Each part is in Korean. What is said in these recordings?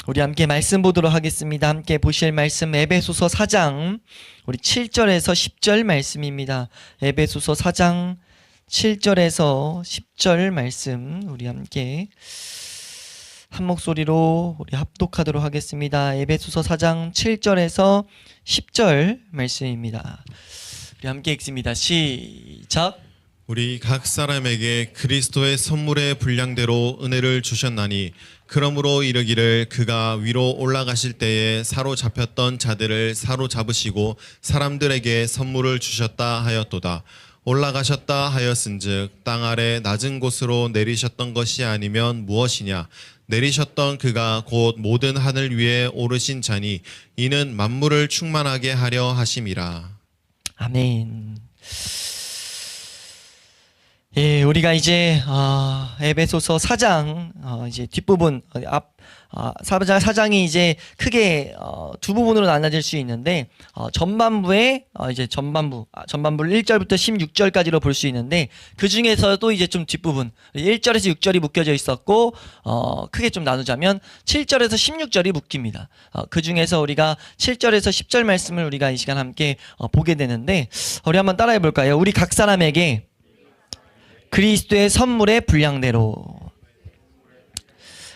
우리 함께 말씀 보도록 하겠습니다. 함께 보실 말씀 에베소서 4장 우리 7절에서 10절 말씀입니다. 에베소서 4장 7절에서 10절 말씀 우리 함께 한 목소리로 우리 합독하도록 하겠습니다. 에베소서 4장 7절에서 10절 말씀입니다. 우리 함께 읽습니다. 시작. 우리 각 사람에게 그리스도의 선물의 분량대로 은혜를 주셨나니 그러므로 이르기를 그가 위로 올라가실 때에 사로잡혔던 자들을 사로잡으시고 사람들에게 선물을 주셨다 하였도다. 올라가셨다 하였은즉 땅 아래 낮은 곳으로 내리셨던 것이 아니면 무엇이냐. 내리셨던 그가 곧 모든 하늘 위에 오르신 자니 이는 만물을 충만하게 하려 하심이라. 아멘. 예, 우리가 이제 에베소서 4장 이제 뒷부분 사장이 이제 크게 두 부분으로 나눠질 수 있는데 전반부에 이제 전반부를 1절부터 16절까지로 볼 수 있는데 그 중에서도 이제 좀 뒷부분 1절에서 6절이 묶여져 있었고 크게 좀 나누자면 7절에서 16절이 묶입니다. 그 중에서 우리가 7절에서 10절 말씀을 우리가 이 시간 함께 보게 되는데 우리 한번 따라해 볼까요? 우리 각 사람에게 그리스도의 선물의 분량대로.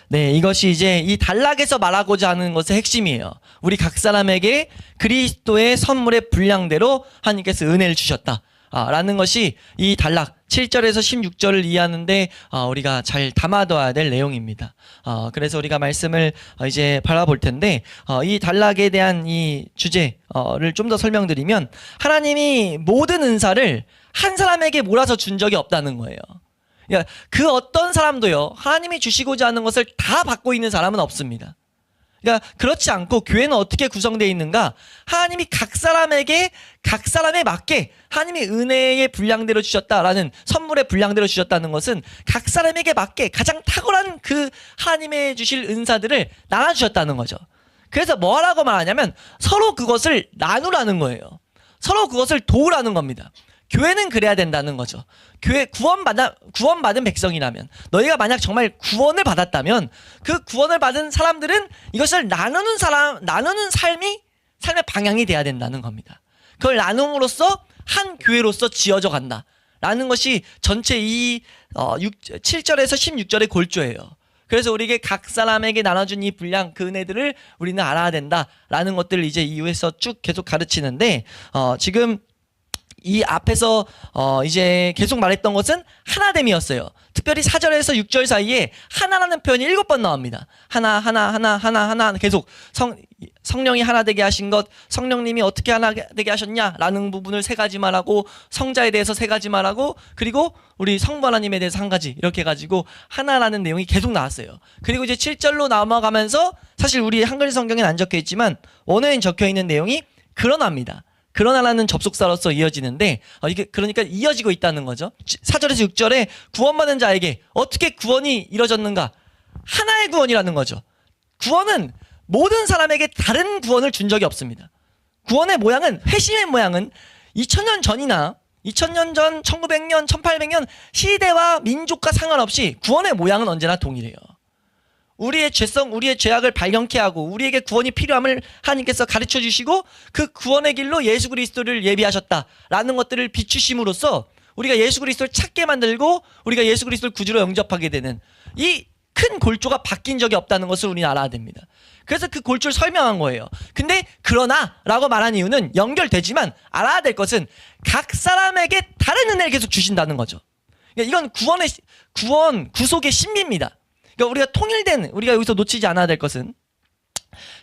네, 이것이 이제 이 단락에서 말하고자 하는 것의 핵심이에요. 우리 각 사람에게 그리스도의 선물의 분량대로 하나님께서 은혜를 주셨다. 라는 것이 이 단락 7절에서 16절을 이해하는데 우리가 잘 담아둬야 될 내용입니다. 그래서 우리가 말씀을 이제 바라볼 텐데 이 단락에 대한 이 주제를 좀 더 설명드리면 하나님이 모든 은사를 한 사람에게 몰아서 준 적이 없다는 거예요. 그러니까 그 어떤 사람도요, 하나님이 주시고자 하는 것을 다 받고 있는 사람은 없습니다. 그러니까 그렇지 않고 교회는 어떻게 구성되어 있는가? 하나님이 각 사람에게 각 사람에 맞게 하나님이 은혜의 분량대로 주셨다라는 선물의 분량대로 주셨다는 것은 각 사람에게 맞게 가장 탁월한 그 하나님의 주실 은사들을 나눠주셨다는 거죠. 그래서 뭐라고 말하냐면 서로 그것을 나누라는 거예요. 서로 그것을 도우라는 겁니다. 교회는 그래야 된다는 거죠. 교회 구원받은 백성이라면 너희가 만약 정말 구원을 받았다면 그 구원을 받은 사람들은 이것을 나누는 삶의 방향이 돼야 된다는 겁니다. 그걸 나눔으로써 한 교회로서 지어져 간다라는 것이 전체 이 7절에서 16절의 골조예요. 그래서 우리에게 각 사람에게 나눠준 이 분량 그 은혜들을 우리는 알아야 된다라는 것들을 이제 이후에서 쭉 계속 가르치는데 지금 이 앞에서 이제 계속 말했던 것은 하나됨이었어요. 특별히 4절에서 6절 사이에 하나라는 표현이 7번 나옵니다. 하나 계속 성령이 하나 되게 하신 것, 성령님이 어떻게 하나 되게 하셨냐라는 부분을 3가지 말하고 성자에 대해서 3가지 말하고 그리고 우리 성부 하나님에 대해서 1가지 이렇게 해가지고 하나라는 내용이 계속 나왔어요. 그리고 이제 7절로 넘어가면서 사실 우리 한글 성경에는 안 적혀 있지만 원어에는 적혀 있는 내용이 그러나입니다. 그러나라는 접속사로서 이어지는데 이게 그러니까 이어지고 있다는 거죠. 4절에서 6절에 구원받은 자에게 어떻게 구원이 이루어졌는가? 하나의 구원이라는 거죠. 구원은 모든 사람에게 다른 구원을 준 적이 없습니다. 구원의 모양은 회심의 모양은 2000년 전이나 2000년 전, 1900년, 1800년 시대와 민족과 상관없이 구원의 모양은 언제나 동일해요. 우리의 죄성, 우리의 죄악을 발견케 하고 우리에게 구원이 필요함을 하나님께서 가르쳐 주시고 그 구원의 길로 예수 그리스도를 예비하셨다라는 것들을 비추심으로써 우리가 예수 그리스도를 찾게 만들고 우리가 예수 그리스도를 구주로 영접하게 되는 이 큰 골조가 바뀐 적이 없다는 것을 우리는 알아야 됩니다. 그래서 그 골조를 설명한 거예요. 근데 그러나 라고 말한 이유는 연결되지만 알아야 될 것은 각 사람에게 다른 은혜를 계속 주신다는 거죠. 그러니까 이건 구속의 신비입니다. 그러니까 우리가 통일된, 우리가 여기서 놓치지 않아야 될 것은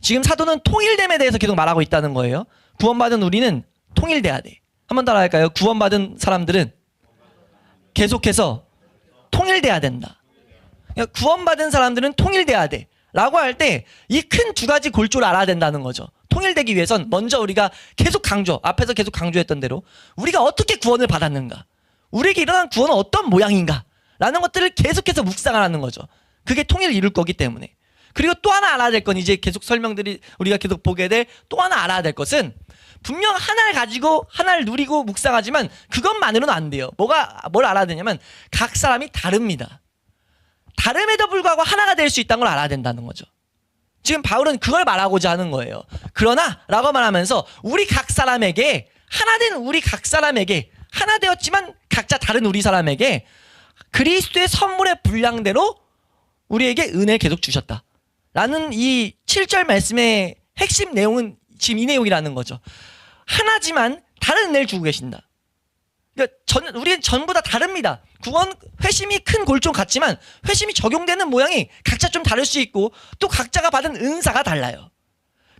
지금 사도는 통일됨에 대해서 계속 말하고 있다는 거예요. 구원받은 우리는 통일돼야 돼. 한번 따라 할까요? 구원받은 사람들은 계속해서 통일돼야 된다. 그러니까 구원받은 사람들은 통일돼야 돼. 라고 할 때 이 큰 2가지 골조를 알아야 된다는 거죠. 통일되기 위해선 먼저 우리가 계속 앞에서 계속 강조했던 대로 우리가 어떻게 구원을 받았는가? 우리에게 일어난 구원은 어떤 모양인가? 라는 것들을 계속해서 묵상하라는 거죠. 그게 통일을 이룰 거기 때문에. 그리고 또 하나 알아야 될 건 이제 계속 우리가 계속 보게 될 또 하나 알아야 될 것은 분명 하나를 가지고 하나를 누리고 묵상하지만 그것만으로는 안 돼요. 뭘 알아야 되냐면 각 사람이 다릅니다. 다름에도 불구하고 하나가 될 수 있다는 걸 알아야 된다는 거죠. 지금 바울은 그걸 말하고자 하는 거예요. 그러나 라고 말하면서 우리 각 사람에게 하나된 우리 각 사람에게 하나 되었지만 각자 다른 우리 사람에게 그리스도의 선물의 분량대로 우리에게 은혜를 계속 주셨다. 라는 이 7절 말씀의 핵심 내용은 지금 이 내용이라는 거죠. 하나지만 다른 은혜를 주고 계신다. 그러니까 우리는 전부 다 다릅니다. 구원 회심이 큰 골종 같지만 회심이 적용되는 모양이 각자 좀 다를 수 있고 또 각자가 받은 은사가 달라요.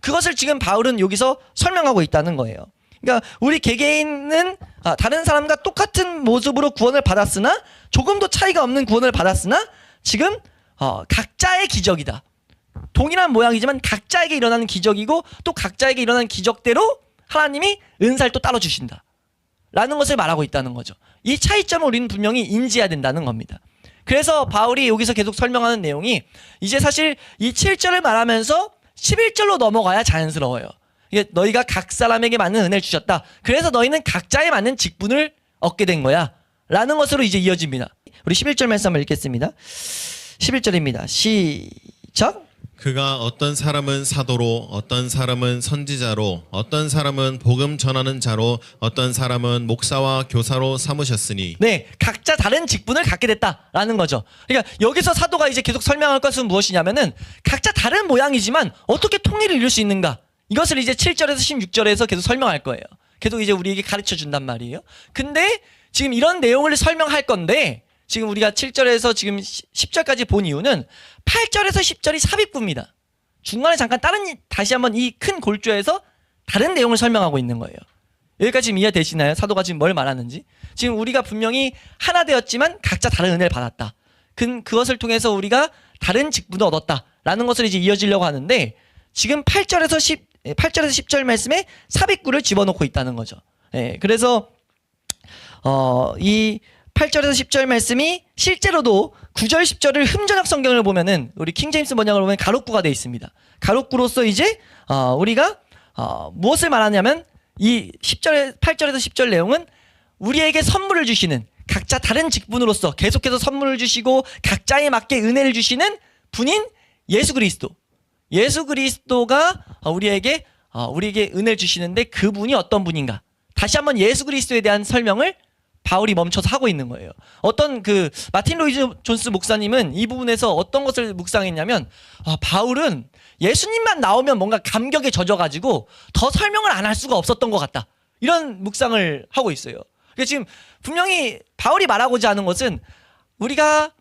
그것을 지금 바울은 여기서 설명하고 있다는 거예요. 그러니까 우리 개개인은 다른 사람과 똑같은 모습으로 구원을 받았으나 조금도 차이가 없는 구원을 받았으나 지금 각자의 기적이다. 동일한 모양이지만 각자에게 일어나는 기적이고 또 각자에게 일어나는 기적대로 하나님이 은사를 또 따로 주신다. 라는 것을 말하고 있다는 거죠. 이 차이점을 우리는 분명히 인지해야 된다는 겁니다. 그래서 바울이 여기서 계속 설명하는 내용이 이제 사실 이 7절을 말하면서 11절로 넘어가야 자연스러워요. 이게 너희가 각 사람에게 맞는 은혜를 주셨다. 그래서 너희는 각자에 맞는 직분을 얻게 된 거야. 라는 것으로 이제 이어집니다. 우리 11절 말씀 한번 읽겠습니다. 11절입니다. 시작. 그가 어떤 사람은 사도로, 어떤 사람은 선지자로, 어떤 사람은 복음 전하는 자로, 어떤 사람은 목사와 교사로 삼으셨으니. 네, 각자 다른 직분을 갖게 됐다라는 거죠. 그러니까 여기서 사도가 이제 계속 설명할 것은 무엇이냐면은 각자 다른 모양이지만 어떻게 통일을 이룰 수 있는가? 이것을 이제 7절에서 16절에서 계속 설명할 거예요. 계속 이제 우리에게 가르쳐 준단 말이에요. 근데 지금 이런 내용을 설명할 건데 지금 우리가 7절에서 지금 10절까지 본 이유는 8절에서 10절이 삽입구입니다. 중간에 잠깐 다시 한번 이 큰 골조에서 다른 내용을 설명하고 있는 거예요. 여기까지 지금 이해되시나요? 사도가 지금 뭘 말하는지. 지금 우리가 분명히 하나 되었지만 각자 다른 은혜를 받았다. 그것을 통해서 우리가 다른 직분을 얻었다라는 것을 이제 이어지려고 하는데 지금 8절에서 10절 말씀에 삽입구를 집어넣고 있다는 거죠. 예, 그래서 이 8절에서 10절 말씀이 실제로도 9절 10절을 흠전역 성경을 보면은 우리 킹제임스 번역을 보면 가로구가 되어 있습니다. 가로구로서 이제 우리가 무엇을 말하냐면 이 8절에서 10절 내용은 우리에게 선물을 주시는 각자 다른 직분으로서 계속해서 선물을 주시고 각자에 맞게 은혜를 주시는 분인 예수 그리스도. 예수 그리스도가 우리에게 은혜를 주시는데 그분이 어떤 분인가? 다시 한번 예수 그리스도에 대한 설명을 바울이 멈춰서 하고 있는 거예요. 어떤 마틴 로이드 존스 목사님은 이 부분에서 어떤 것을 묵상했냐면 바울은 예수님만 나오면 뭔가 감격에 젖어가지고 더 설명을 안 할 수가 없었던 것 같다. 이런 묵상을 하고 있어요. 그러니까 지금 분명히 바울이 말하고자 하는 것은 우리가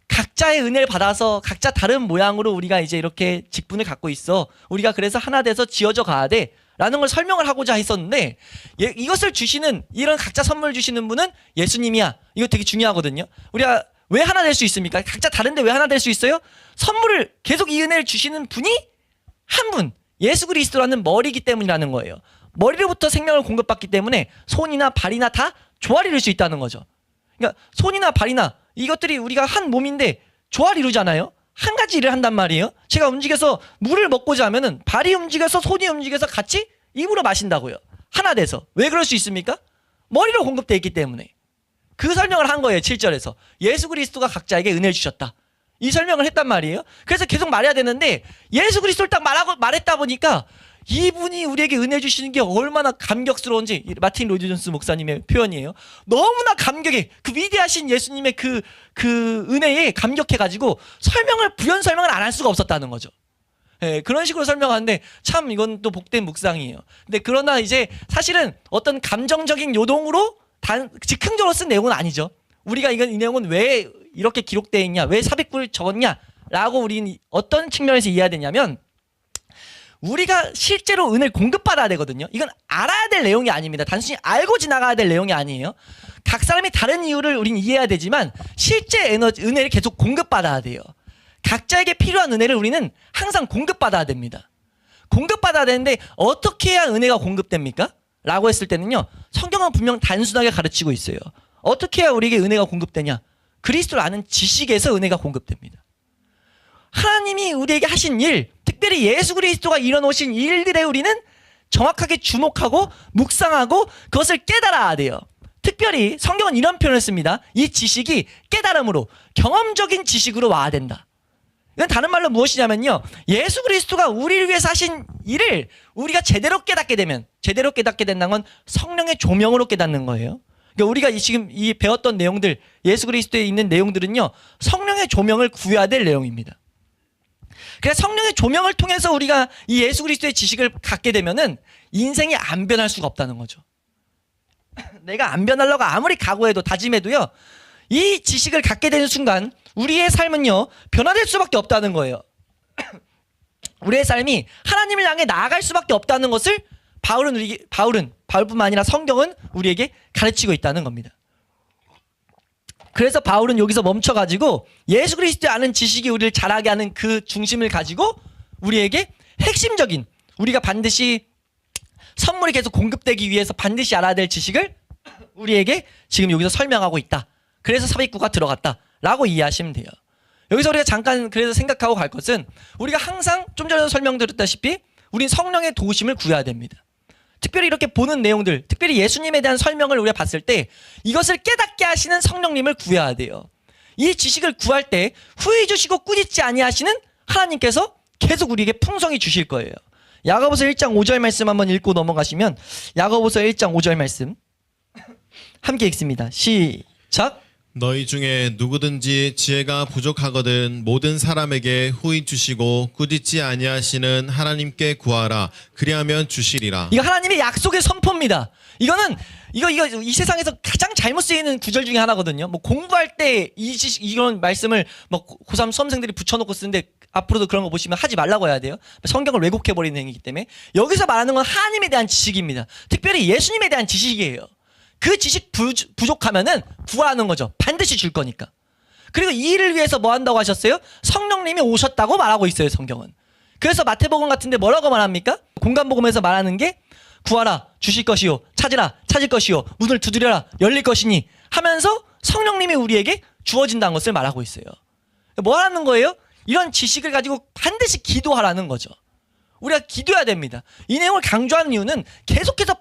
각자의 은혜를 받아서 각자 다른 모양으로 우리가 이제 이렇게 직분을 갖고 있어. 우리가 그래서 하나 돼서 지어져 가야 돼. 라는 걸 설명을 하고자 했었는데 이것을 주시는 이런 각자 선물 주시는 분은 예수님이야. 이거 되게 중요하거든요. 우리가 왜 하나 될 수 있습니까? 각자 다른데 왜 하나 될 수 있어요? 선물을 계속 이 은혜를 주시는 분이 한 분, 예수 그리스도라는 머리이기 때문이라는 거예요. 머리로부터 생명을 공급받기 때문에 손이나 발이나 다 조화를 이룰 수 있다는 거죠. 그러니까 손이나 발이나 이것들이 우리가 한 몸인데 조화를 이루잖아요. 한 가지 일을 한단 말이에요. 제가 움직여서 물을 먹고자 하면은 발이 움직여서 손이 움직여서 같이 입으로 마신다고요. 하나 돼서. 왜 그럴 수 있습니까? 머리로 공급되어 있기 때문에. 그 설명을 한 거예요. 7절에서. 예수 그리스도가 각자에게 은혜를 주셨다. 이 설명을 했단 말이에요. 그래서 계속 말해야 되는데 예수 그리스도를 딱 말했다 보니까 이분이 우리에게 은혜 주시는 게 얼마나 감격스러운지 마틴 로이드 존스 목사님의 표현이에요. 너무나 감격해. 그 위대하신 예수님의 그 은혜에 감격해가지고 부연 설명을 안 할 수가 없었다는 거죠. 예, 그런 식으로 설명하는데 참 이건 또 복된 묵상이에요. 근데 그러나 이제 사실은 어떤 감정적인 요동으로 즉흥적으로 쓴 내용은 아니죠. 우리가 이 내용은 왜 이렇게 기록되어 있냐, 왜 삽입구를 적었냐라고 우리는 어떤 측면에서 이해해야 되냐면 우리가 실제로 은혜를 공급받아야 되거든요. 이건 알아야 될 내용이 아닙니다. 단순히 알고 지나가야 될 내용이 아니에요. 각 사람이 다른 이유를 우리는 이해해야 되지만 실제 은혜를 계속 공급받아야 돼요. 각자에게 필요한 은혜를 우리는 항상 공급받아야 됩니다. 공급받아야 되는데 어떻게 해야 은혜가 공급됩니까? 라고 했을 때는요. 성경은 분명 단순하게 가르치고 있어요. 어떻게 해야 우리에게 은혜가 공급되냐? 그리스도를 아는 지식에서 은혜가 공급됩니다. 하나님이 우리에게 하신 일, 특별히 예수 그리스도가 이뤄놓으신 일들에 우리는 정확하게 주목하고 묵상하고 그것을 깨달아야 돼요. 특별히 성경은 이런 표현을 씁니다. 이 지식이 깨달음으로 경험적인 지식으로 와야 된다. 이건 다른 말로 무엇이냐면요. 예수 그리스도가 우리를 위해서 하신 일을 우리가 제대로 깨닫게 된다는 건 성령의 조명으로 깨닫는 거예요. 그러니까 우리가 지금 이 배웠던 내용들, 예수 그리스도에 있는 내용들은요, 성령의 조명을 구해야 될 내용입니다. 그래서 성령의 조명을 통해서 우리가 이 예수 그리스도의 지식을 갖게 되면은 인생이 안 변할 수가 없다는 거죠. 내가 안 변하려고 아무리 각오해도 다짐해도요, 이 지식을 갖게 되는 순간 우리의 삶은요, 변화될 수밖에 없다는 거예요. 우리의 삶이 하나님을 향해 나아갈 수밖에 없다는 것을 바울뿐만 아니라 성경은 우리에게 가르치고 있다는 겁니다. 그래서 바울은 여기서 멈춰가지고 예수 그리스도의 아는 지식이 우리를 자라게 하는 그 중심을 가지고 우리에게 핵심적인, 우리가 반드시 선물이 계속 공급되기 위해서 반드시 알아야 될 지식을 우리에게 지금 여기서 설명하고 있다. 그래서 삽입구가 들어갔다라고 이해하시면 돼요. 여기서 우리가 잠깐 그래서 생각하고 갈 것은, 우리가 항상 좀 전에 설명드렸다시피 우린 성령의 도우심을 구해야 됩니다. 특별히 이렇게 보는 내용들, 특별히 예수님에 대한 설명을 우리가 봤을 때 이것을 깨닫게 하시는 성령님을 구해야 돼요. 이 지식을 구할 때 후히 주시고 꾸짖지 아니하시는 하나님께서 계속 우리에게 풍성히 주실 거예요. 야고보서 1장 5절 말씀 한번 읽고 넘어가시면, 야고보서 1장 5절 말씀 함께 읽습니다. 시작. 너희 중에 누구든지 지혜가 부족하거든 모든 사람에게 후히 주시고 꾸짖지 아니하시는 하나님께 구하라. 그리하면 주시리라. 이거 하나님의 약속의 선포입니다. 이거는 이거 이 세상에서 가장 잘못 쓰이는 구절 중에 하나거든요. 뭐 공부할 때 이런 말씀을 뭐 고3 수험생들이 붙여놓고 쓰는데 앞으로도 그런 거 보시면 하지 말라고 해야 돼요. 성경을 왜곡해버리는 행위이기 때문에. 여기서 말하는 건 하나님에 대한 지식입니다. 특별히 예수님에 대한 지식이에요. 그 지식 부족하면은 구하는 거죠. 반드시 줄 거니까. 그리고 이 일을 위해서 뭐 한다고 하셨어요? 성령님이 오셨다고 말하고 있어요, 성경은. 그래서 마태복음 같은데 뭐라고 말합니까? 공간복음에서 말하는 게 구하라 주실 것이요, 찾으라 찾을 것이요, 문을 두드려라 열릴 것이니 하면서 성령님이 우리에게 주어진다는 것을 말하고 있어요. 뭐 하라는 거예요? 이런 지식을 가지고 반드시 기도하라는 거죠. 우리가 기도해야 됩니다. 이 내용을 강조하는 이유는 계속해서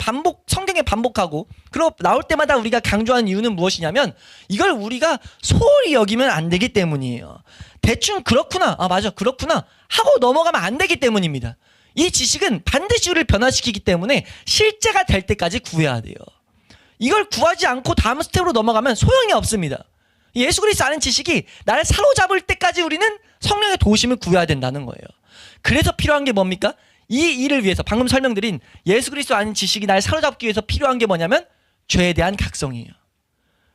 성경에 반복하고, 그리고 나올 때마다 우리가 강조하는 이유는 무엇이냐면, 이걸 우리가 소홀히 여기면 안 되기 때문이에요. 대충 그렇구나, 맞아 그렇구나 하고 넘어가면 안 되기 때문입니다. 이 지식은 반드시 우리를 변화시키기 때문에 실제가 될 때까지 구해야 돼요. 이걸 구하지 않고 다음 스텝으로 넘어가면 소용이 없습니다. 예수 그리스도 아는 지식이 나를 사로잡을 때까지 우리는 성령의 도우심을 구해야 된다는 거예요. 그래서 필요한 게 뭡니까? 이 일을 위해서 방금 설명드린 예수 그리스도 아는 지식이 나를 사로잡기 위해서 필요한 게 뭐냐면 죄에 대한 각성이에요.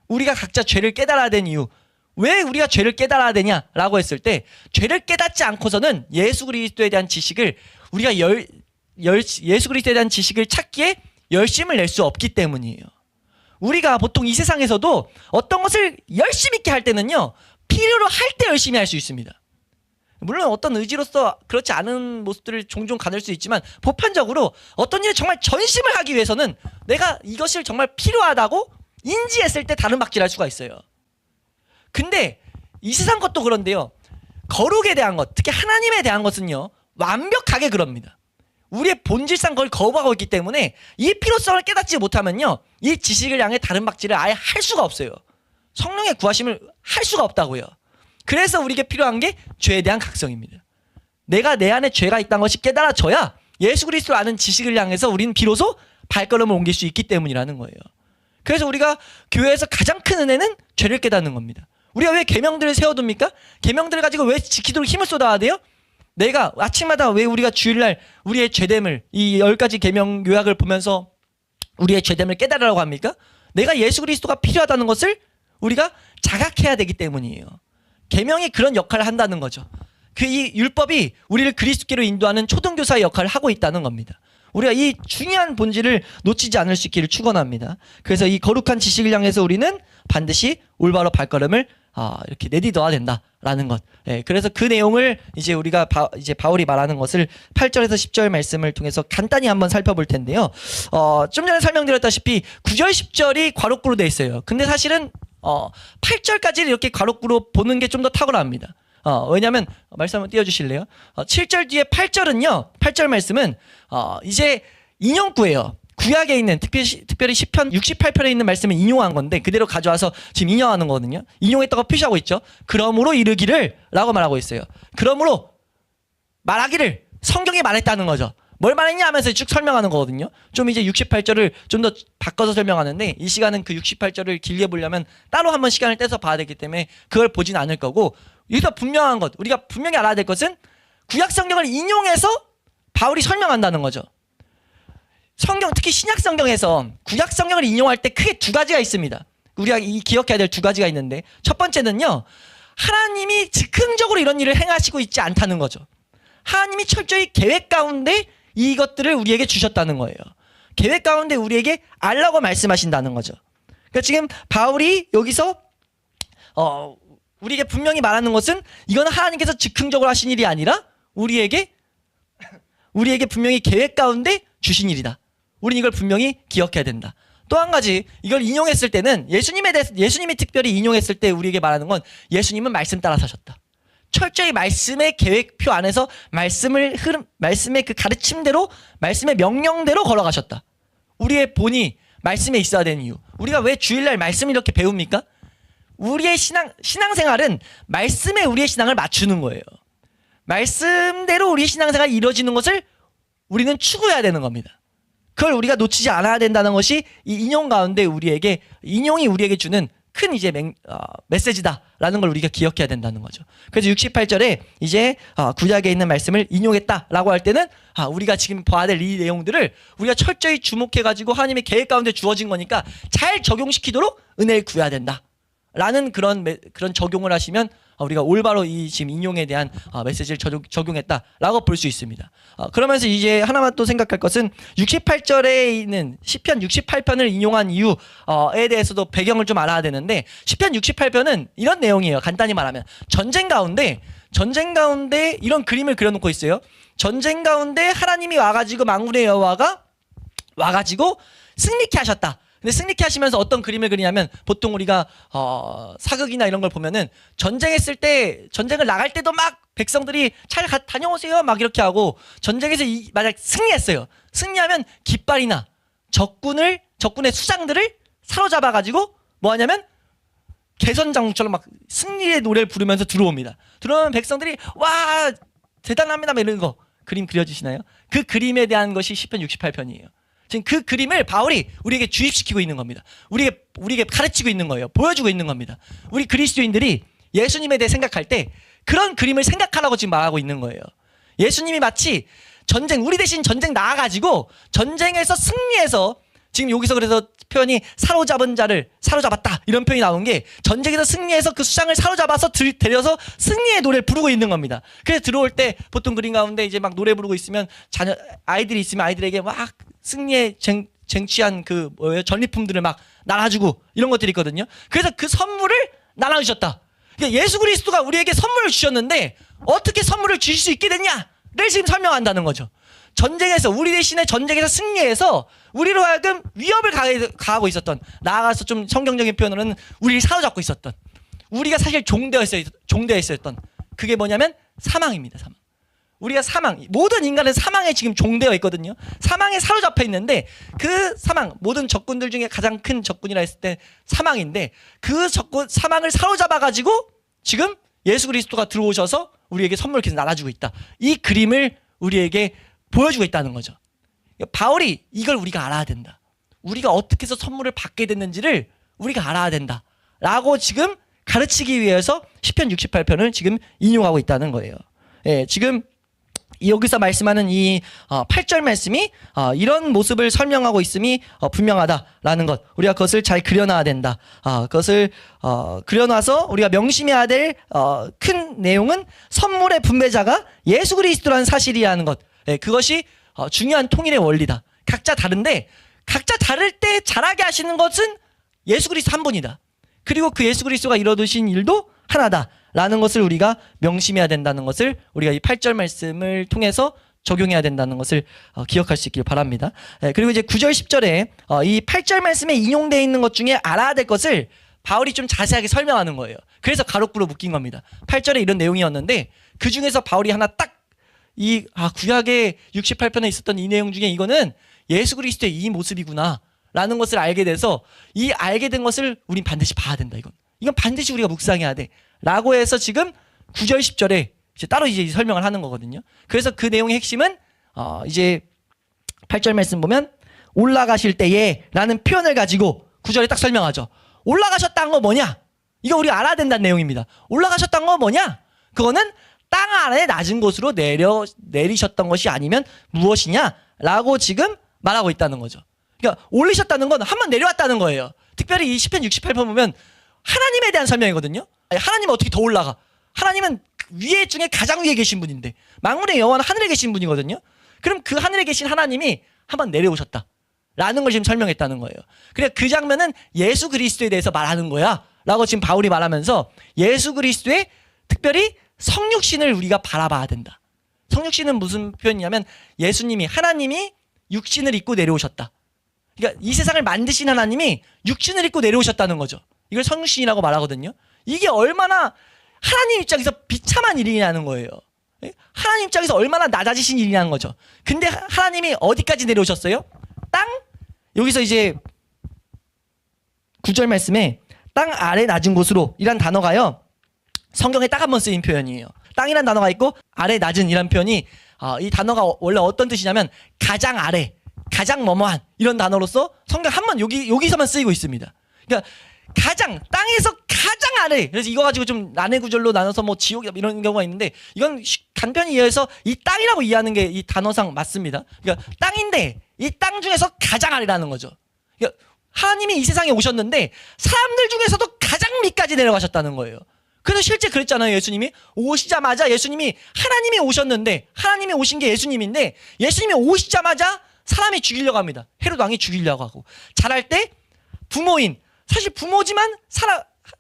우리가 각자 죄를 깨달아야 되는 이유, 왜 우리가 죄를 깨달아야 되냐라고 했을 때, 죄를 깨닫지 않고서는 예수 그리스도에 대한 지식을 우리가 예수 그리스도에 대한 지식을 찾기에 열심을 낼 수 없기 때문이에요. 우리가 보통 이 세상에서도 어떤 것을 열심히 있게 할 때는요, 필요로 할 때 열심히 할 수 있습니다. 물론 어떤 의지로서 그렇지 않은 모습들을 종종 가질 수 있지만, 보편적으로 어떤 일에 정말 전심을 하기 위해서는 내가 이것을 정말 필요하다고 인지했을 때 다른 박질할 수가 있어요. 근데 이 세상 것도 그런데요, 거룩에 대한 것, 특히 하나님에 대한 것은요, 완벽하게 그럽니다. 우리의 본질상 그걸 거부하고 있기 때문에 이 필요성을 깨닫지 못하면요, 이 지식을 향해 다른 박질을 아예 할 수가 없어요. 성령의 구하심을 할 수가 없다고요. 그래서 우리에게 필요한 게 죄에 대한 각성입니다. 내가 내 안에 죄가 있다는 것이 깨달아져야 예수 그리스도를 아는 지식을 향해서 우리는 비로소 발걸음을 옮길 수 있기 때문이라는 거예요. 그래서 우리가 교회에서 가장 큰 은혜는 죄를 깨닫는 겁니다. 우리가 왜 계명들을 세워둡니까? 계명들을 가지고 왜 지키도록 힘을 쏟아야 돼요? 내가 아침마다 왜 우리가 주일날 우리의 죄됨을, 이 10가지 계명 요약을 보면서 우리의 죄됨을 깨달으라고 합니까? 내가 예수 그리스도가 필요하다는 것을 우리가 자각해야 되기 때문이에요. 계명이 그런 역할을 한다는 거죠. 이 율법이 우리를 그리스도께로 인도하는 초등교사의 역할을 하고 있다는 겁니다. 우리가 이 중요한 본질을 놓치지 않을 수 있기를 축원합니다. 그래서 이 거룩한 지식을 향해서 우리는 반드시 올바로 발걸음을 이렇게 내딛어야 된다라는 것. 그래서 그 내용을 이제 우리가 이제 바울이 말하는 것을 8절에서 10절 말씀을 통해서 간단히 한번 살펴볼 텐데요. 좀 전에 설명드렸다시피 9절, 10절이 괄호구로 돼 있어요. 근데 사실은 8절까지는 이렇게 괄호구로 보는 게 좀 더 탁월합니다. 왜냐하면 말씀 한번 띄워주실래요? 7절 뒤에 8절은요, 8절 말씀은 이제 인용구예요. 구약에 있는 특별히 시편 68편에 있는 말씀을 인용한 건데 그대로 가져와서 지금 인용하는 거거든요. 인용했다고 표시하고 있죠. 그러므로 이르기를 라고 말하고 있어요. 그러므로 말하기를 성경이 말했다는 거죠. 뭘 말했냐 하면서 쭉 설명하는 거거든요. 좀 이제 68절을 좀 더 바꿔서 설명하는데 이 시간은 그 68절을 길게 보려면 따로 한번 시간을 떼서 봐야 되기 때문에 그걸 보진 않을 거고, 여기서 분명한 것, 우리가 분명히 알아야 될 것은 구약 성경을 인용해서 바울이 설명한다는 거죠. 성경, 특히 신약 성경에서 구약 성경을 인용할 때 크게 두 가지가 있습니다. 우리가 기억해야 될 두 가지가 있는데, 첫 번째는요, 하나님이 즉흥적으로 이런 일을 행하시고 있지 않다는 거죠. 하나님이 철저히 계획 가운데 이것들을 우리에게 주셨다는 거예요. 계획 가운데 우리에게 알라고 말씀하신다는 거죠. 그러니까 지금 바울이 여기서 우리에게 분명히 말하는 것은 이건 하나님께서 즉흥적으로 하신 일이 아니라 우리에게 분명히 계획 가운데 주신 일이다. 우리는 이걸 분명히 기억해야 된다. 또 한 가지, 이걸 인용했을 때는 예수님이 특별히 인용했을 때 우리에게 말하는 건 예수님은 말씀 따라 사셨다. 철저히 말씀의 계획표 안에서 말씀의 그 가르침대로, 말씀의 명령대로 걸어가셨다. 우리의 본이 말씀에 있어야 되는 이유. 우리가 왜 주일날 말씀을 이렇게 배웁니까? 우리의 신앙생활은 말씀에 우리의 신앙을 맞추는 거예요. 말씀대로 우리의 신앙생활이 이루어지는 것을 우리는 추구해야 되는 겁니다. 그걸 우리가 놓치지 않아야 된다는 것이 이 인용 가운데 인용이 우리에게 주는 큰 이제 메시지다라는 걸 우리가 기억해야 된다는 거죠. 그래서 68절에 이제 구약에 있는 말씀을 인용했다라고 할 때는 우리가 지금 봐야 될 이 내용들을 우리가 철저히 주목해가지고 하나님의 계획 가운데 주어진 거니까 잘 적용시키도록 은혜를 구해야 된다라는 그런 적용을 하시면 우리가 올바로 이 지금 인용에 대한 메시지를 적용했다라고 볼 수 있습니다. 그러면서 이제 하나만 또 생각할 것은 68절에 있는 시편 68편을 인용한 이유에 대해서도 배경을 좀 알아야 되는데, 시편 68편은 이런 내용이에요. 간단히 말하면 전쟁 가운데 이런 그림을 그려놓고 있어요. 전쟁 가운데 하나님이 와가지고 만군의 여호와가 와가지고 승리케 하셨다. 근데 승리케 하시면서 어떤 그림을 그리냐면, 보통 우리가 사극이나 이런 걸 보면은 전쟁했을 때, 전쟁을 나갈 때도 막 백성들이 잘 다녀오세요 막 이렇게 하고, 전쟁에서 만약 승리했어요. 승리하면 깃발이나 적군의 수장들을 사로잡아가지고 뭐 하냐면 개선장처럼 막 승리의 노래를 부르면서 들어옵니다. 들어오면 백성들이 와 대단합니다 막 이런 거 그림 그려주시나요? 그 그림에 대한 것이 시편 68편이에요. 지금 그 그림을 바울이 우리에게 주입시키고 있는 겁니다. 우리에게 가르치고 있는 거예요. 보여주고 있는 겁니다. 우리 그리스도인들이 예수님에 대해 생각할 때 그런 그림을 생각하라고 지금 말하고 있는 거예요. 예수님이 마치 우리 대신 전쟁 나와가지고 전쟁에서 승리해서, 지금 여기서 그래서 표현이 사로잡은 자를 사로잡았다 이런 표현이 나온 게, 전쟁에서 승리해서 그 수장을 사로잡아서 데려서 승리의 노래를 부르고 있는 겁니다. 그래서 들어올 때 보통 그림 가운데 이제 막 노래 부르고 있으면 아이들이 있으면 아이들에게 막 승리에 쟁취한 전리품들을 막 나눠주고 이런 것들이 있거든요. 그래서 그 선물을 나눠주셨다. 그러니까 예수 그리스도가 우리에게 선물을 주셨는데 어떻게 선물을 주실 수 있게 됐냐를 지금 설명한다는 거죠. 우리 대신에 전쟁에서 승리해서 우리로 하여금 위협을 가하고 있었던, 나아가서 좀 성경적인 표현으로는 우리를 사로잡고 있었던, 우리가 사실 종되어 있었던 그게 뭐냐면 사망입니다. 사망. 우리가 모든 인간은 사망에 지금 종되어 있거든요. 사망에 사로잡혀 있는데, 그 모든 적군들 중에 가장 큰 적군이라 했을 때 사망인데, 그 사망을 사로잡아가지고 지금 예수 그리스도가 들어오셔서 우리에게 선물을 계속 나눠주고 있다. 이 그림을 우리에게 보여주고 있다는 거죠. 바울이 이걸 우리가 알아야 된다. 우리가 어떻게 해서 선물을 받게 됐는지를 우리가 알아야 된다. 라고 지금 가르치기 위해서 시편 68편을 지금 인용하고 있다는 거예요. 예, 지금 여기서 말씀하는 이 8절 말씀이 이런 모습을 설명하고 있음이 분명하다라는 것, 우리가 그것을 잘 그려놔야 된다. 그것을 그려놔서 우리가 명심해야 될 큰 내용은 선물의 분배자가 예수 그리스도라는 사실이라는 것. 그것이 중요한 통일의 원리다. 각자 다른데 각자 다를 때 잘하게 하시는 것은 예수 그리스도 한 분이다. 그리고 그 예수 그리스도가 이뤄두신 일도 하나다라는 것을 우리가 명심해야 된다는 것을 우리가 이 8절 말씀을 통해서 적용해야 된다는 것을 기억할 수 있길 바랍니다. 그리고 이제 9절 10절에 이 8절 말씀에 인용되어 있는 것 중에 알아야 될 것을 바울이 좀 자세하게 설명하는 거예요. 그래서 가로꾸로 묶인 겁니다. 8절에 이런 내용이었는데 그 중에서 바울이 하나 딱 구약의 68편에 있었던 이 내용 중에 이거는 예수 그리스도의 이 모습이구나 라는 것을 알게 돼서 이 알게 된 것을 우린 반드시 봐야 된다. 이건 반드시 우리가 묵상해야 돼 라고 해서 지금 9절 10절에 이제 따로 이제 설명을 하는 거거든요. 그래서 그 내용의 핵심은 이제 8절 말씀 보면 올라가실 때에 라는 표현을 가지고 9절에 딱 설명하죠. 올라가셨다는 거 뭐냐? 이거 우리가 알아야 된다는 내용입니다. 올라가셨다는 거 뭐냐? 그거는 땅 아래 낮은 곳으로 내리셨던 것이 아니면 무엇이냐? 라고 지금 말하고 있다는 거죠. 그러니까 올리셨다는 건 한 번 내려왔다는 거예요. 특별히 이 시편 68편 보면 하나님에 대한 설명이거든요. 아니, 하나님은 어떻게 더 올라가? 하나님은 위에 중에 가장 위에 계신 분인데 만물의 여호와는 하늘에 계신 분이거든요. 그럼 그 하늘에 계신 하나님이 한 번 내려오셨다 라는 걸 지금 설명했다는 거예요. 그래 그 장면은 예수 그리스도에 대해서 말하는 거야 라고 지금 바울이 말하면서 예수 그리스도의 특별히 성육신을 우리가 바라봐야 된다. 성육신은 무슨 표현이냐면 예수님이 하나님이 육신을 입고 내려오셨다. 그러니까 이 세상을 만드신 하나님이 육신을 입고 내려오셨다는 거죠. 이걸 성육신이라고 말하거든요. 이게 얼마나 하나님 입장에서 비참한 일이냐는 거예요. 하나님 입장에서 얼마나 낮아지신 일이냐는 거죠. 근데 하나님이 어디까지 내려오셨어요? 땅? 여기서 이제 9절 말씀에 땅 아래 낮은 곳으로 이란 단어가요. 성경에 딱 한 번 쓰인 표현이에요. 땅이란 단어가 있고 아래 낮은 이란 표현이 이 단어가 원래 어떤 뜻이냐면 가장 아래, 가장 뭐뭐한 이런 단어로서 성경 한 번 여기서만 쓰이고 있습니다. 그러니까 가장 땅에서 가장 아래. 그래서 이거 가지고 좀 난해 구절로 나눠서 뭐 지옥 이런 경우가 있는데 이건 간편히 이해해서 이 땅이라고 이해하는 게 이 단어상 맞습니다. 그러니까 땅인데 이 땅 중에서 가장 아래라는 거죠. 그러니까 하나님이 이 세상에 오셨는데 사람들 중에서도 가장 밑까지 내려가셨다는 거예요. 그래서 실제 그랬잖아요. 예수님이 오시자마자 예수님이 하나님이 오셨는데 하나님이 오신 게 예수님인데 예수님이 오시자마자 사람이 죽이려고 합니다. 헤롯 왕이 죽이려고 하고 자랄 때 부모인 사실 부모지만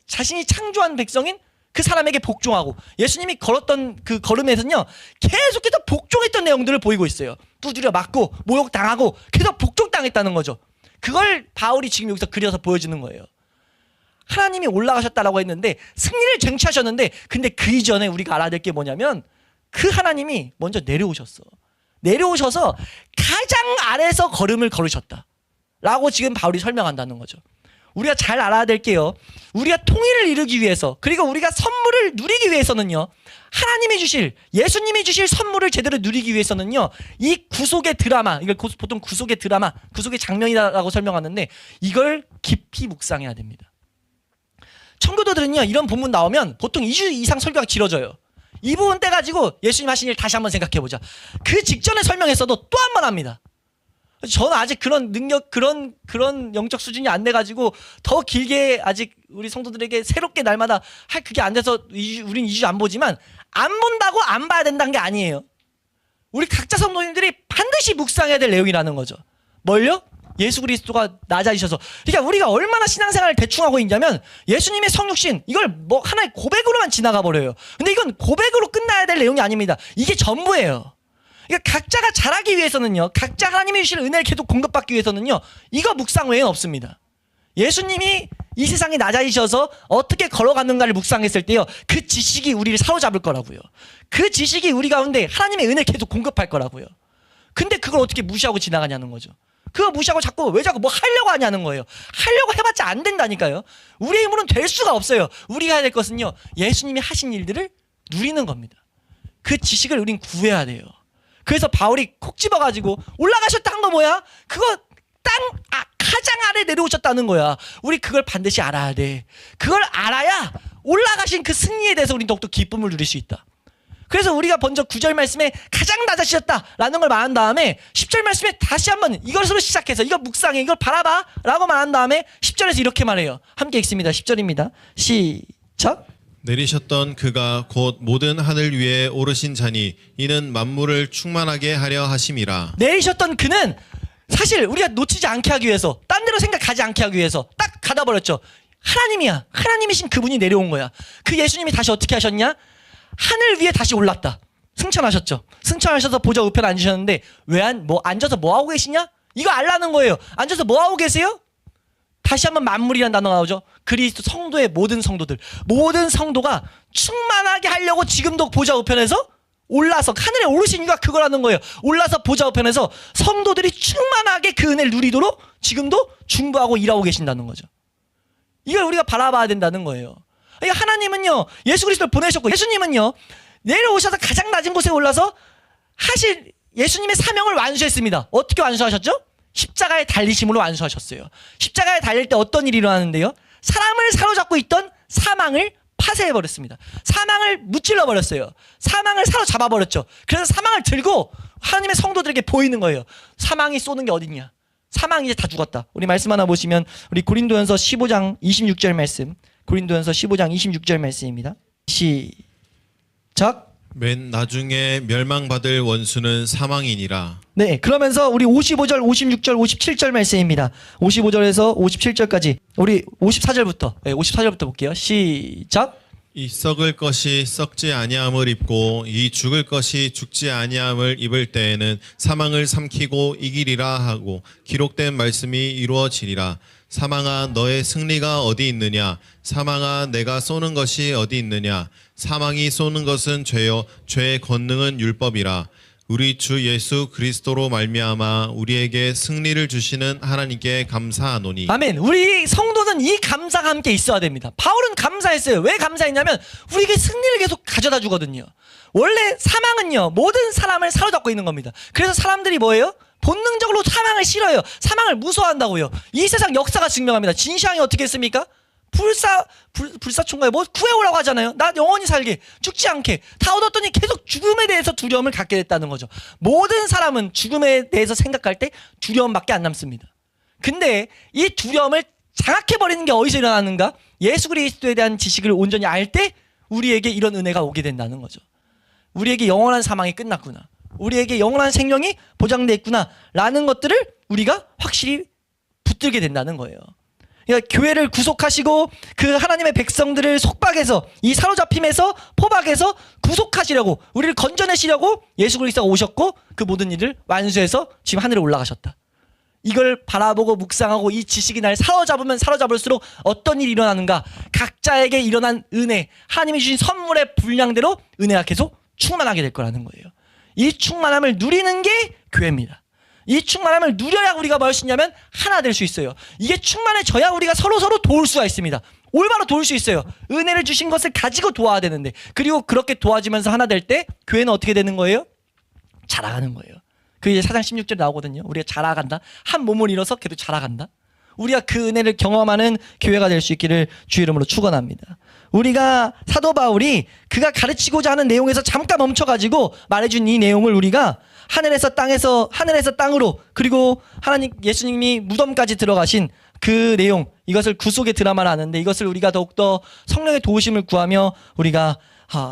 자신이 창조한 백성인 그 사람에게 복종하고 예수님이 걸었던 그 걸음에서는요 계속해서 복종했던 내용들을 보이고 있어요. 두드려 맞고 모욕당하고 계속 복종당했다는 거죠. 그걸 바울이 지금 여기서 그려서 보여주는 거예요. 하나님이 올라가셨다라고 했는데 승리를 쟁취하셨는데 근데 그 이전에 우리가 알아야 될 게 뭐냐면 그 하나님이 먼저 내려오셨어. 내려오셔서 가장 아래에서 걸음을 걸으셨다 라고 지금 바울이 설명한다는 거죠. 우리가 잘 알아야 될 게요. 우리가 통일을 이루기 위해서 그리고 우리가 선물을 누리기 위해서는요. 하나님이 주실 예수님이 주실 선물을 제대로 누리기 위해서는요. 이 구속의 드라마 이걸 보통 구속의 드라마 구속의 장면이라고 설명하는데 이걸 깊이 묵상해야 됩니다. 청교도들은요. 이런 본문 나오면 보통 2주 이상 설교가 길어져요. 이 부분 떼가지고 예수님 하신 일 다시 한번 생각해보자. 그 직전에 설명했어도 또 한 번 합니다. 저는 아직 그런 능력, 그런 영적 수준이 안 돼가지고 더 길게 아직 우리 성도들에게 새롭게 날마다 그게 안 돼서 우린 2주 안 보지만 안 본다고 안 봐야 된다는 게 아니에요. 우리 각자 성도님들이 반드시 묵상해야 될 내용이라는 거죠. 뭘요? 예수 그리스도가 낮아지셔서. 그러니까 우리가 얼마나 신앙생활을 대충 하고 있냐면 예수님의 성육신 이걸 뭐 하나의 고백으로만 지나가 버려요. 근데 이건 고백으로 끝나야 될 내용이 아닙니다. 이게 전부예요. 그러니까 각자가 잘하기 위해서는요. 각자 하나님이 주실 은혜를 계속 공급받기 위해서는요. 이거 묵상 외에는 없습니다. 예수님이 이 세상에 낮아지셔서 어떻게 걸어갔는가를 묵상했을 때요. 그 지식이 우리를 사로잡을 거라고요. 그 지식이 우리 가운데 하나님의 은혜를 계속 공급할 거라고요. 근데 그걸 어떻게 무시하고 지나가냐는 거죠. 그거 무시하고 왜 자꾸 뭐 하려고 하냐는 거예요. 하려고 해봤자 안 된다니까요. 우리의 힘으로는 될 수가 없어요. 우리가 해야 될 것은요. 예수님이 하신 일들을 누리는 겁니다. 그 지식을 우린 구해야 돼요. 그래서 바울이 콕 집어가지고 올라가셨다 한 거 뭐야? 그거 가장 아래 내려오셨다는 거야. 우리 그걸 반드시 알아야 돼. 그걸 알아야 올라가신 그 승리에 대해서 우린 더욱더 기쁨을 누릴 수 있다. 그래서 우리가 먼저 9절 말씀에 가장 낮아지셨다라는 걸 말한 다음에 10절 말씀에 다시 한번 이것으로 시작해서 이거 묵상해 이걸 바라봐 라고 말한 다음에 10절에서 이렇게 말해요. 함께 읽습니다. 10절입니다. 시작. 내리셨던 그가 곧 모든 하늘 위에 오르신 자니 이는 만물을 충만하게 하려 하심이라. 내리셨던 그는 사실 우리가 놓치지 않게 하기 위해서 딴 데로 생각하지 않게 하기 위해서 딱 가다 버렸죠. 하나님이야. 하나님이신 그분이 내려온 거야. 그 예수님이 다시 어떻게 하셨냐? 하늘 위에 다시 올랐다. 승천하셨죠. 승천하셔서 보좌 우편에 앉으셨는데 앉아서 뭐 하고 계시냐? 이거 알라는 거예요. 앉아서 뭐 하고 계세요? 다시 한번 만물이라는 단어가 나오죠. 그리스도 성도의 모든 성도가 충만하게 하려고 지금도 보좌 우편에서 올라서 하늘에 오르신 이유가 그거라는 거예요. 올라서 보좌 우편에서 성도들이 충만하게 그 은혜를 누리도록 지금도 중보하고 일하고 계신다는 거죠. 이걸 우리가 바라봐야 된다는 거예요. 그러니까 하나님은요, 예수 그리스도를 보내셨고, 예수님은요, 내려오셔서 가장 낮은 곳에 올라서 하실 예수님의 사명을 완수했습니다. 어떻게 완수하셨죠? 십자가에 달리심으로 완수하셨어요. 십자가에 달릴 때 어떤 일이 일어나는데요? 사람을 사로잡고 있던 사망을 파쇄해버렸습니다. 사망을 무찔러버렸어요. 사망을 사로잡아버렸죠. 그래서 사망을 들고 하나님의 성도들에게 보이는 거예요. 사망이 쏘는 게 어딨냐? 사망이 이제 다 죽었다. 우리 말씀 하나 보시면 우리 고린도전서 15장 26절 말씀, 고린도전서 15장 26절 말씀입니다. 시작. 맨 나중에 멸망받을 원수는 사망이니라. 네, 그러면서 우리 55절, 56절, 57절 말씀입니다. 55절에서 57절까지 우리 54절부터 54절부터 볼게요. 시작. 이 썩을 것이 썩지 아니함을 입고 이 죽을 것이 죽지 아니함을 입을 때에는 사망을 삼키고 이기리라 하고 기록된 말씀이 이루어지리라. 사망아 너의 승리가 어디 있느냐? 사망아 내가 쏘는 것이 어디 있느냐? 사망이 쏘는 것은 죄요 죄의 권능은 율법이라. 우리 주 예수 그리스도로 말미암아 우리에게 승리를 주시는 하나님께 감사하노니. 아멘. 우리 성도는 이 감사가 함께 있어야 됩니다. 바울은 감사했어요. 왜 감사했냐면 우리에게 승리를 계속 가져다 주거든요. 원래 사망은요, 모든 사람을 사로잡고 있는 겁니다. 그래서 사람들이 뭐예요? 본능적으로 사망을 싫어요. 사망을 무서워한다고요. 이 세상 역사가 증명합니다. 진시황이 어떻게 했습니까? 불사총가에 뭐 구해오라고 하잖아요. 나 영원히 살게, 죽지 않게 다 얻었더니 계속 죽음에 대해서 두려움을 갖게 됐다는 거죠. 모든 사람은 죽음에 대해서 생각할 때 두려움밖에 안 남습니다. 근데 이 두려움을 장악해버리는 게 어디서 일어나는가? 예수 그리스도에 대한 지식을 온전히 알 때 우리에게 이런 은혜가 오게 된다는 거죠. 우리에게 영원한 사망이 끝났구나, 우리에게 영원한 생명이 보장되어 있구나 라는 것들을 우리가 확실히 붙들게 된다는 거예요. 그러니까 교회를 구속하시고 그 하나님의 백성들을 속박해서 이 사로잡힘에서 포박해서 구속하시려고, 우리를 건져내시려고 예수 그리스도가 오셨고 그 모든 일을 완수해서 지금 하늘에 올라가셨다. 이걸 바라보고 묵상하고 이 지식이 날 사로잡으면 사로잡을수록 어떤 일이 일어나는가? 각자에게 일어난 은혜, 하나님이 주신 선물의 분량대로 은혜가 계속 충만하게 될 거라는 거예요. 이 충만함을 누리는 게 교회입니다. 이 충만함을 누려야 우리가 뭘 수 있냐면 하나 될 수 있어요. 이게 충만해져야 우리가 서로 도울 수가 있습니다. 올바로 도울 수 있어요. 은혜를 주신 것을 가지고 도와야 되는데, 그리고 그렇게 도와지면서 하나 될 때 교회는 어떻게 되는 거예요? 자라가는 거예요. 그 이제 4장 16절에 나오거든요. 우리가 자라간다. 한 몸을 이뤄서 계속 자라간다. 우리가 그 은혜를 경험하는 교회가 될 수 있기를 주 이름으로 축원합니다. 우리가 사도 바울이 그가 가르치고자 하는 내용에서 잠깐 멈춰가지고 말해준 이 내용을 우리가 하늘에서 땅으로, 그리고 하나님 예수님이 무덤까지 들어가신 그 내용, 이것을 구속의 드라마를 하는데, 이것을 우리가 더욱더 성령의 도우심을 구하며 우리가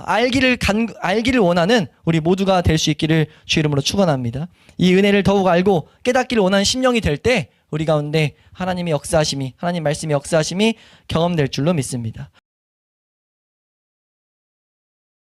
알기를 원하는 우리 모두가 될 수 있기를 주 이름으로 축원합니다. 이 은혜를 더욱 알고 깨닫기를 원하는 심령이 될 때 우리 가운데 하나님의 역사하심이, 하나님 말씀의 역사하심이 경험될 줄로 믿습니다.